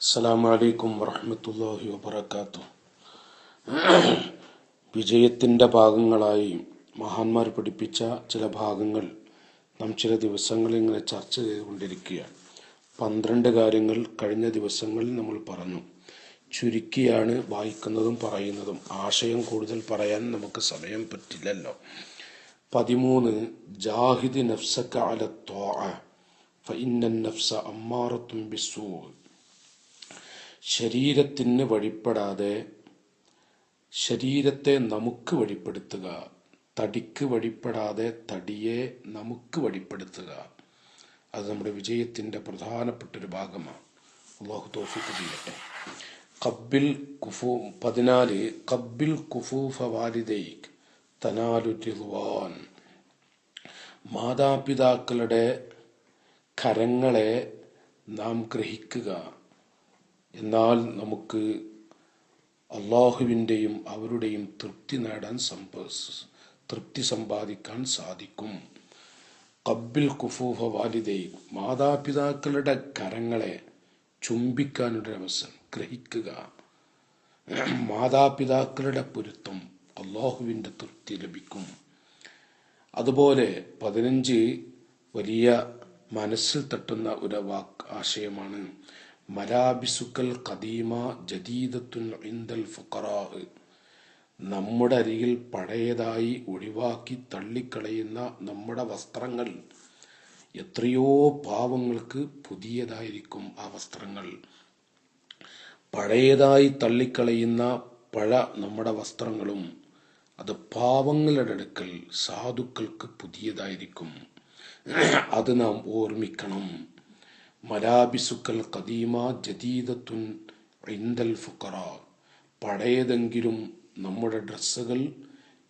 അസ്സലാമു അലൈക്കും വറഹ്മത്തുള്ളാഹി വബറകാതുഹു. വിജയത്തിൻ്റെ ഭാഗങ്ങളായി മഹാന്മാർ പഠിപ്പിച്ച ചില ഭാഗങ്ങൾ നാം ചില ദിവസങ്ങളിൽ ഇങ്ങനെ ചർച്ച ചെയ്തുകൊണ്ടിരിക്കുകയാണ്. 12 കാര്യങ്ങൾ കഴിഞ്ഞ ദിവസങ്ങളിൽ നമ്മൾ പറഞ്ഞു. ചുരുക്കിയാണ് വായിക്കുന്നതും പറയുന്നതും. ആശയം കൂടുതൽ പറയാൻ നമുക്ക് സമയം പറ്റില്ലല്ലോ. 13 ജാഹിദ് നഫ്സക അല ത്വാഅ ഫഇന്ന നഫ്സ അമ്മാറത്തുൻ ബിസ്സൂ. ശരീരത്തിന് വഴിപ്പെടാതെ ശരീരത്തെ നമുക്ക് വഴിപ്പെടുത്തുക, തടിക്ക് വഴിപ്പെടാതെ തടിയെ നമുക്ക് വഴിപ്പെടുത്തുക. അത് നമ്മുടെ വിജയത്തിൻ്റെ പ്രധാനപ്പെട്ടൊരു ഭാഗമാണ്. അല്ലാഹു തൗഫീഖ് ചെയ്യട്ടെ. 14 ഖബ്ബിൽ ഖുഫൂഫ വാലിദൈക് തനാലു റിദ്വാൻ. മാതാപിതാക്കളുടെ കരങ്ങളെ നാം ഗ്രഹിക്കുക, എന്നാൽ നമുക്ക് അള്ളാഹുവിൻ്റെയും അവരുടെയും തൃപ്തി സമ്പാദിക്കാൻ സാധിക്കും. ഖബ്ബിൽ ഖുഫൂഫ വാലിദൈക്, മാതാപിതാക്കളുടെ കരങ്ങളെ ചുംബിക്കാനുള്ള അവസരം ഗ്രഹിക്കുക. മാതാപിതാക്കളുടെ പൊരുത്തം, അള്ളാഹുവിൻ്റെ തൃപ്തി ലഭിക്കും. അതുപോലെ 15 വലിയ മനസ്സിൽ തട്ടുന്ന ഒരു ആശയമാണ്. മലാബിസുക്കൽ ഖദീമ ജദീദത്തുൻ ഇൻദൽ ഫുഖറാ. നമ്മുടെ അരികിൽ പഴയതായി ഒഴിവാക്കി തള്ളിക്കളയുന്ന നമ്മുടെ വസ്ത്രങ്ങൾ എത്രയോ പാവങ്ങൾക്ക് പുതിയതായിരിക്കും. ആ വസ്ത്രങ്ങൾ പഴയതായി തള്ളിക്കളയുന്ന നമ്മുടെ വസ്ത്രങ്ങളും അത് പാവങ്ങളുടെ അടുക്കൽ സാധുക്കൾക്ക് പുതിയതായിരിക്കും. അത് നാം ഓർമ്മിക്കണം. മലാബിസുക്കൽ ഖദീമ ജദീദത്തുൻ ഇൻദൽ ഫുഖറാ. പഴയതെങ്കിലും നമ്മുടെ ഡ്രസ്സുകൾ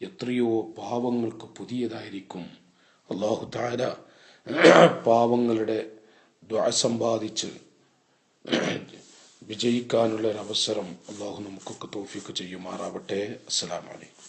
എത്രയോ പാവങ്ങൾക്ക് പുതിയതായിരിക്കും. അല്ലാഹു തആല പാവങ്ങളുടെ ദുആ സമ്പാദിച്ച് വിജയിക്കാനുള്ള ഒരു അവസരം അല്ലാഹു നമുക്കൊക്കെ തൗഫീഖ് ചെയ്യുമാറാവട്ടെ. അസ്സലാമു അലൈക്കും.